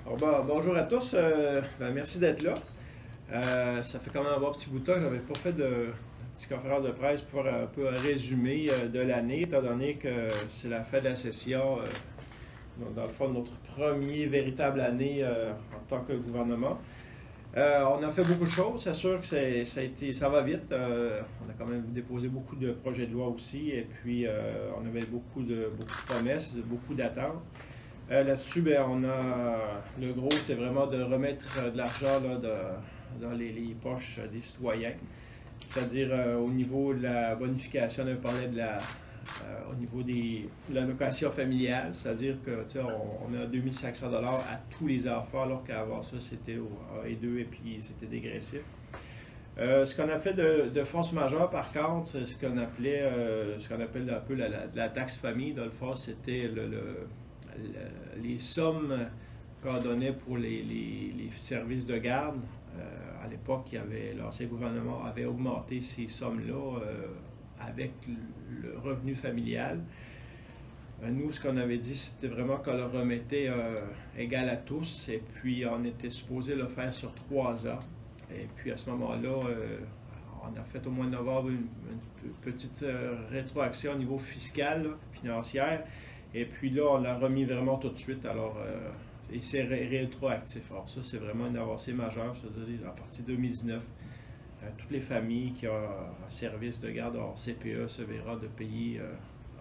Bonjour à tous, merci d'être là. Ça fait quand même un bon petit bout de temps que je n'avais pas fait de petite conférence de presse pour faire un peu un résumé de l'année, étant donné que c'est la fin de la session, dans le fond, notre première véritable année en tant que gouvernement. On a fait beaucoup de choses, c'est sûr que ça va vite. On a quand même déposé beaucoup de projets de loi aussi, et puis on avait beaucoup de promesses, beaucoup d'attentes. Là-dessus, le gros, c'est vraiment de remettre de l'argent dans les poches des citoyens. C'est-à-dire au niveau de la bonification, on parlait au niveau de l'allocation familiale, c'est-à-dire que on a 2500 $ à tous les enfants, alors qu'avant ça, c'était au A et 2 et puis c'était dégressif. Ce qu'on a fait de force majeure, par contre, c'est ce qu'on appelle un peu la taxe famille. Dans le fond, c'était les sommes qu'on donnait pour les services de garde. À l'époque, l'ancien gouvernement avait augmenté ces sommes-là avec le revenu familial. Nous, ce qu'on avait dit, c'était vraiment qu'on le remettait égal à tous, et puis on était supposé le faire sur 3 ans. Et puis à ce moment-là, on a fait au mois de novembre une petite rétroaction au niveau fiscal, financière. Et puis là, on l'a remis vraiment tout de suite. Alors, et c'est rétroactif. Alors ça, c'est vraiment une avancée majeure. C'est-à-dire, à partir de 2019, toutes les familles qui ont un service de garde hors CPE se verront de payer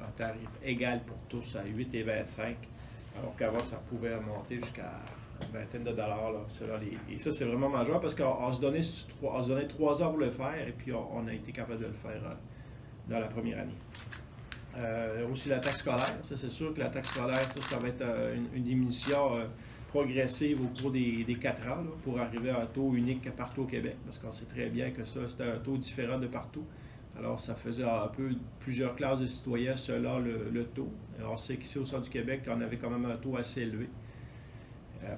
un tarif égal pour tous à 8 et 25, alors qu'avant, ça pouvait monter jusqu'à une vingtaine de dollars. Là, et ça, c'est vraiment majeur parce qu'on se donnait 3 ans pour le faire, et puis on a été capable de le faire dans la première année. Aussi la taxe scolaire, ça c'est sûr que la taxe scolaire, ça va être une diminution progressive au cours des 4 ans là, pour arriver à un taux unique partout au Québec, parce qu'on sait très bien que ça, c'était un taux différent de partout. Alors ça faisait un peu plusieurs classes de citoyens selon le taux. Alors on sait qu'ici au centre du Québec, on avait quand même un taux assez élevé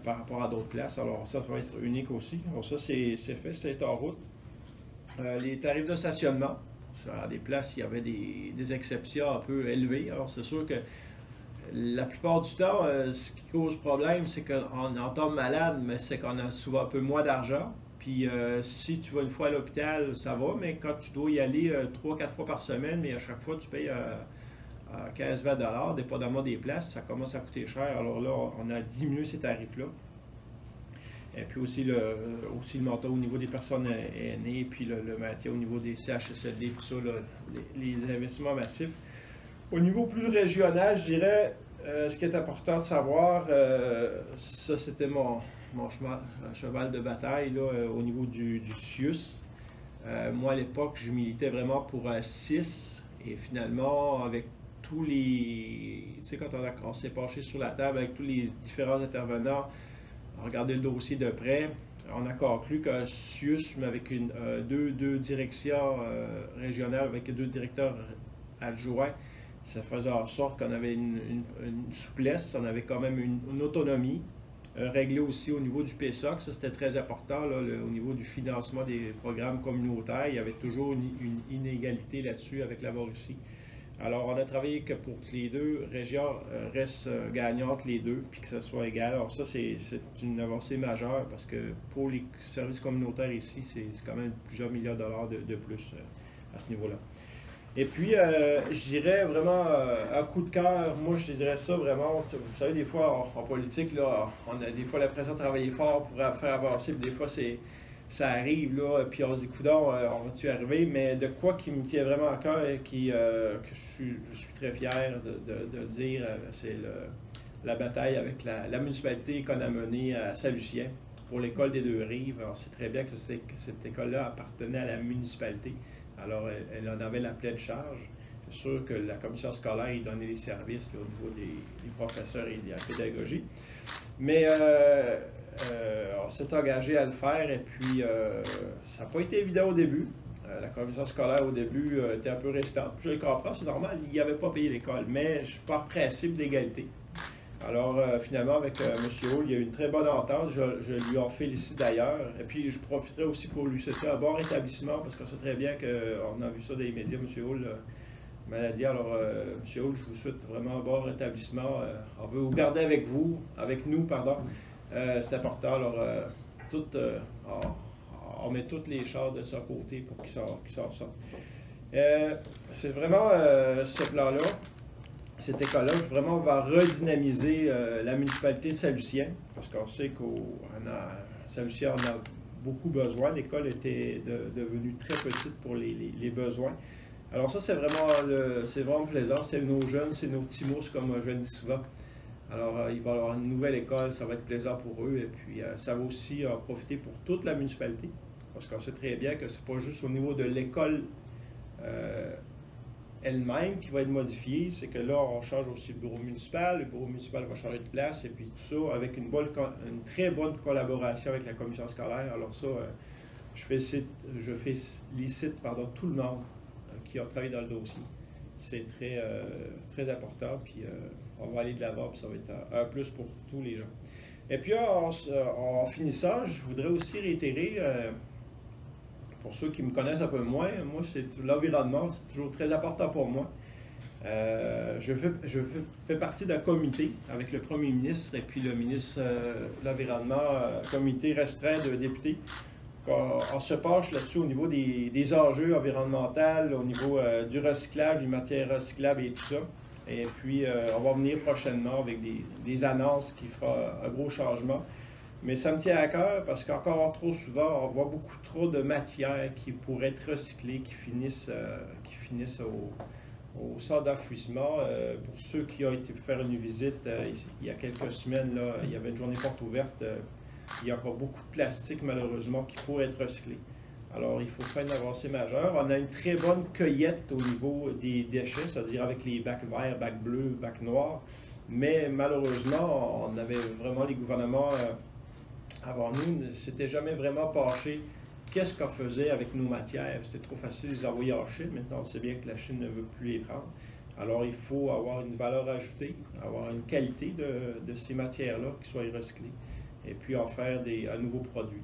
par rapport à d'autres places. Alors ça va être unique aussi. Alors ça c'est fait, c'est en route. Les tarifs de stationnement. À des places, il y avait des exceptions un peu élevées. Alors, c'est sûr que la plupart du temps, ce qui cause problème, c'est qu'on en tombe malade, mais c'est qu'on a souvent un peu moins d'argent. Puis, si tu vas une fois à l'hôpital, ça va, mais quand tu dois y aller 3-4 fois par semaine, mais à chaque fois, tu payes 15-20 $, dépendamment des places, ça commence à coûter cher. Alors là, on a diminué ces tarifs-là. Et puis aussi le montant au niveau des personnes aînées, puis le maintien au niveau des CHSLD, tout ça, là, les investissements massifs. Au niveau plus régional, je dirais, ce qui est important de savoir, ça c'était mon cheval de bataille là, au niveau du CIUS. Moi à l'époque, je militais vraiment pour 6, et finalement, avec tous les... Tu sais, quand on s'est penché sur la table avec tous les différents intervenants, regarder le dossier de près, on a conclu que CIUS, mais avec deux directions régionales, avec 2 directeurs adjoints, ça faisait en sorte qu'on avait une souplesse, on avait quand même une autonomie réglée aussi au niveau du PSOC. Ça, c'était très important, là, au niveau du financement des programmes communautaires. Il y avait toujours une inégalité là-dessus avec la Mauricie. Alors, on a travaillé que pour que les 2 régions restent gagnantes, les 2, puis que ça soit égal. Alors ça, c'est une avancée majeure, parce que pour les services communautaires ici, c'est quand même plusieurs milliards de dollars de plus à ce niveau-là. Et puis, je dirais vraiment, un coup de cœur, moi je dirais ça vraiment, vous savez, des fois en politique, là, on a des fois l'impression de travailler fort pour faire avancer, puis des fois ça arrive, là, puis on se dit, coudonc, on va-tu y arriver? Mais de quoi qui me tient vraiment à cœur et que je suis très fier de dire, c'est la bataille avec la municipalité qu'on a menée à Saint-Lucien pour l'école des Deux-Rives. On sait très bien que cette école-là appartenait à la municipalité. Alors, elle en avait la pleine charge. C'est sûr que la commission scolaire, il donnait des services là, au niveau des professeurs et de la pédagogie. Mais on s'est engagé à le faire, et puis ça n'a pas été évident au début. La commission scolaire, au début, était un peu restante. Je le comprends, c'est normal, il n'y avait pas payé l'école, mais je suis par principe d'égalité. Alors, finalement, avec M. Hull, il y a eu une très bonne entente. Je lui en félicite d'ailleurs. Et puis, je profiterai aussi pour lui souhaiter un bon rétablissement, parce qu'on sait très bien qu'on a vu ça dans les médias, M. Hull, maladie. Alors, M. Hull, je vous souhaite vraiment un bon rétablissement. On veut vous garder avec nous, pardon. C'est important. Alors, on met tous les chars de ce côté pour qu'ils sortent. C'est vraiment ce plan-là, cette école-là, vraiment va redynamiser la municipalité de Saint-Lucien, parce qu'on sait Saint-Lucien en a beaucoup besoin. L'école était devenue très petite pour les besoins. Alors ça, c'est vraiment plaisant. C'est nos jeunes, c'est nos petits mousses, comme je le dis souvent. Alors, il va y avoir une nouvelle école, ça va être plaisant pour eux. Et puis, ça va aussi profiter pour toute la municipalité. Parce qu'on sait très bien que c'est pas juste au niveau de l'école elle-même qui va être modifiée. C'est que là, on change aussi le bureau municipal. Le bureau municipal va changer de place. Et puis, tout ça avec une très bonne collaboration avec la commission scolaire. Alors ça, je félicite tout le monde qui a travaillé dans le dossier. C'est très important, puis on va aller de l'avant, puis ça va être un plus pour tous les gens. Et puis en finissant, je voudrais aussi réitérer, pour ceux qui me connaissent un peu moins, moi, l'environnement, c'est toujours très important pour moi. Je fais partie d'un comité avec le premier ministre et puis le ministre de l'Environnement, comité restreint de députés. On se penche là-dessus au niveau des enjeux environnementaux, au niveau du recyclage, des matières recyclables et tout ça. Et puis, on va venir prochainement avec des annonces qui feront un gros changement. Mais ça me tient à cœur parce qu'encore trop souvent, on voit beaucoup trop de matières qui pourraient être recyclées, qui finissent au centre d'enfouissement. Pour ceux qui ont été faire une visite, il y a quelques semaines, là, il y avait une journée porte ouverte. Il y a encore beaucoup de plastique, malheureusement, qui pourrait être recyclé. Alors, il faut faire une avancée majeure. On a une très bonne cueillette au niveau des déchets, c'est-à-dire avec les bacs verts, bacs bleus, bacs noirs. Mais malheureusement, on avait vraiment les gouvernements avant nous, ne s'étaient jamais vraiment penchés qu'est-ce qu'on faisait avec nos matières. C'était trop facile de les envoyer en Chine. Maintenant, on sait bien que la Chine ne veut plus les prendre. Alors, il faut avoir une valeur ajoutée, avoir une qualité de ces matières-là qui soient recyclées, et puis en faire un nouveau produit.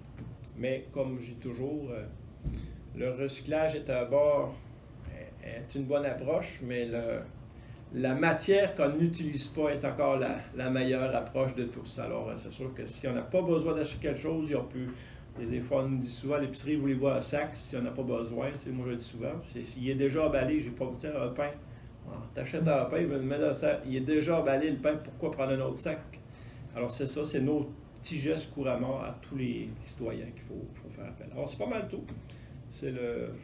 Mais comme je dis toujours, le recyclage est une bonne approche, mais la matière qu'on n'utilise pas est encore la meilleure approche de tous. Alors, c'est sûr que si on n'a pas besoin d'acheter quelque chose, des fois, on nous dit souvent, à l'épicerie, voulez-vous un sac si on n'a pas besoin? Tu sais, moi, je le dis souvent, s'il est déjà emballé, j'ai pas besoin de un pain. T'achètes un pain, il va le mettre dans le sac. Il est déjà emballé, le pain, pourquoi prendre un autre sac? Alors, c'est ça, c'est nos petits gestes couramment à tous les citoyens qu'il faut faire appel. Alors, c'est pas mal tout. Je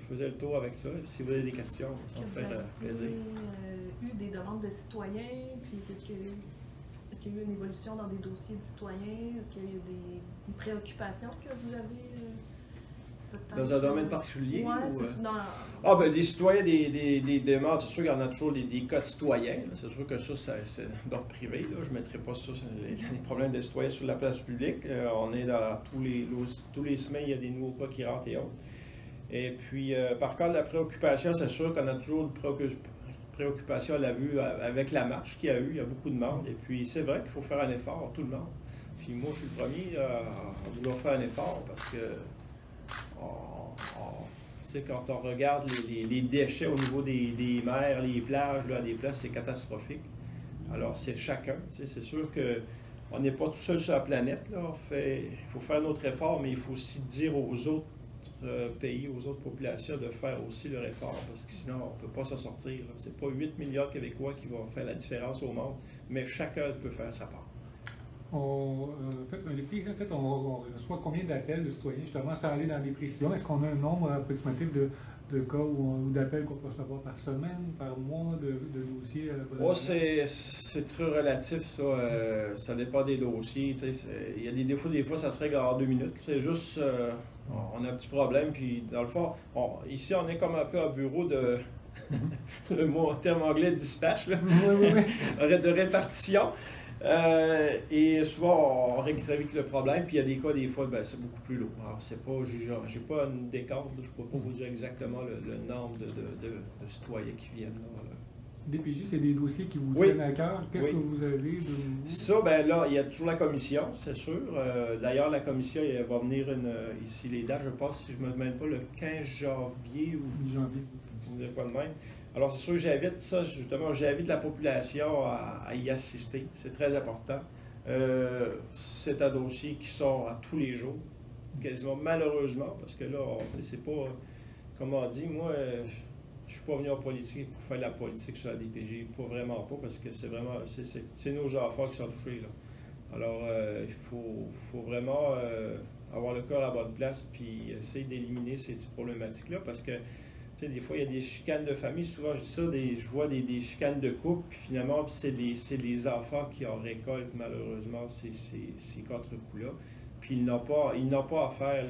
faisais le tour avec ça. Si vous avez des questions, ça va me faire plaisir. Est-ce qu'il y a eu des demandes de citoyens? Puis est-ce qu'il y a eu une évolution dans des dossiers de citoyens? Est-ce qu'il y a eu des préoccupations que vous avez dans un domaine particulier? Oui, c'est dans... Ah, ben des citoyens, des demandes, c'est sûr qu'il y en a toujours des cas de citoyens. C'est sûr que ça, c'est d'ordre privé. Là. Je ne mettrai pas ça, les problèmes des citoyens sur la place publique. On est dans tous les semaines, il y a des nouveaux cas qui rentrent et autres. Et puis, par contre, la préoccupation, c'est sûr qu'on a toujours une préoccupation à la vue avec la marche qu'il y a eu. Il y a beaucoup de monde. Et puis, c'est vrai qu'il faut faire un effort, tout le monde. Puis moi, je suis le premier à vouloir faire un effort parce que quand on regarde les déchets au niveau des mers, les plages, là, des places, c'est catastrophique. Alors, c'est chacun. C'est sûr qu'on n'est pas tout seul sur la planète. Là. Il faut faire notre effort, mais il faut aussi dire aux autres pays, aux autres populations de faire aussi leur effort, parce que sinon, on ne peut pas s'en sortir. Ce n'est pas 8 milliards de Québécois qui vont faire la différence au monde, mais chacun peut faire sa part. On reçoit combien d'appels de citoyens, justement, sans aller dans des précisions? Est-ce qu'on a un nombre approximatif de cas ou d'appels qu'on peut recevoir par semaine, par mois, de dossiers? C'est très relatif, ça. Ça dépend des dossiers. Il y a des fois, ça se règle en 2 minutes. C'est juste, on a un petit problème, puis dans le fond, ici, on est comme un peu un bureau de... le terme anglais de dispatch, là. Oui. De répartition. Et souvent, on règle très vite le problème, puis il y a des cas, des fois, c'est beaucoup plus lourd. Alors, j'ai pas une décompte, je ne peux pas vous dire exactement le nombre de citoyens qui viennent. Là. DPJ, c'est des dossiers qui vous tiennent à cœur. Qu'est-ce que vous avez de... Ça, là, il y a toujours la commission, c'est sûr. D'ailleurs, la commission, elle va venir ici, les dates, je pense, si je ne me demande pas, le 15 janvier ou... Mi-janvier. Vous ne pas de même. Alors, c'est sûr, j'invite la population à y assister. C'est très important. C'est un dossier qui sort à tous les jours, quasiment malheureusement, parce que là, c'est pas, comme on dit, moi, je suis pas venu en politique pour faire de la politique sur la DPJ, pas vraiment pas, parce que c'est vraiment, c'est nos enfants qui sont touchés, là. Alors, il faut vraiment avoir le cœur à la bonne place, puis essayer d'éliminer ces problématiques-là, parce que, tu sais, des fois, il y a des chicanes de famille. Souvent, je dis ça, je vois des chicanes de couple, puis finalement, c'est les enfants qui en récoltent, malheureusement, ces contre-coups-là. Puis ils n'ont pas à faire,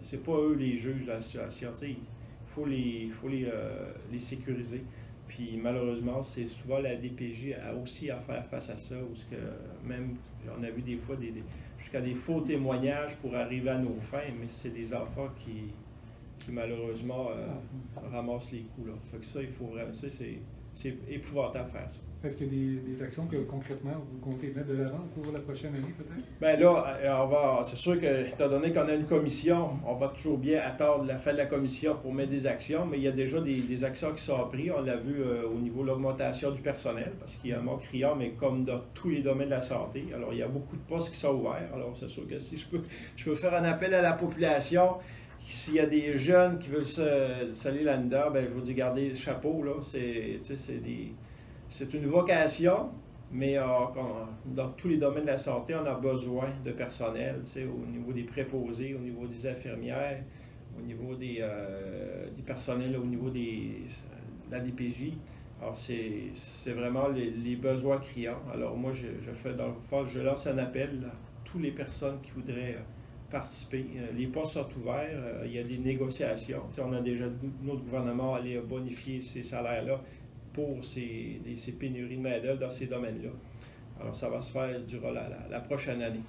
c'est pas eux les juges de la situation. Tu sais, il faut les sécuriser. Puis malheureusement, c'est souvent la DPJ a aussi à faire face à ça, où même, on a vu des fois jusqu'à des faux témoignages pour arriver à nos fins, mais c'est des enfants qui malheureusement ramassent les coups, là. Fait que ça, il faut vraiment, c'est épouvantable de faire ça. Est-ce qu'il y a des actions que concrètement vous comptez mettre de l'avant au cours de la prochaine année, peut-être? Bien là, c'est sûr que, étant donné qu'on a une commission, on va toujours bien attendre la fin de la commission pour mettre des actions, mais il y a déjà des actions qui sont prises. On l'a vu au niveau de l'augmentation du personnel, parce qu'il y a un manque criant, mais comme dans tous les domaines de la santé. Alors, il y a beaucoup de postes qui sont ouverts. Alors, c'est sûr que si je peux faire un appel à la population. S'il y a des jeunes qui veulent s'aller là-dedans, ben, je vous dis, gardez le chapeau, là. C'est une vocation, mais dans tous les domaines de la santé, on a besoin de personnel, au niveau des préposés, au niveau des infirmières, au niveau des personnels, au niveau de la DPJ. Alors, c'est vraiment les besoins criants. Alors, moi, je lance un appel à toutes les personnes qui voudraient participer. Les postes sont ouverts, il y a des négociations. On a déjà notre gouvernement allé bonifier ces salaires-là pour ces pénuries de main-d'œuvre dans ces domaines-là. Alors, ça va se faire durant la prochaine année.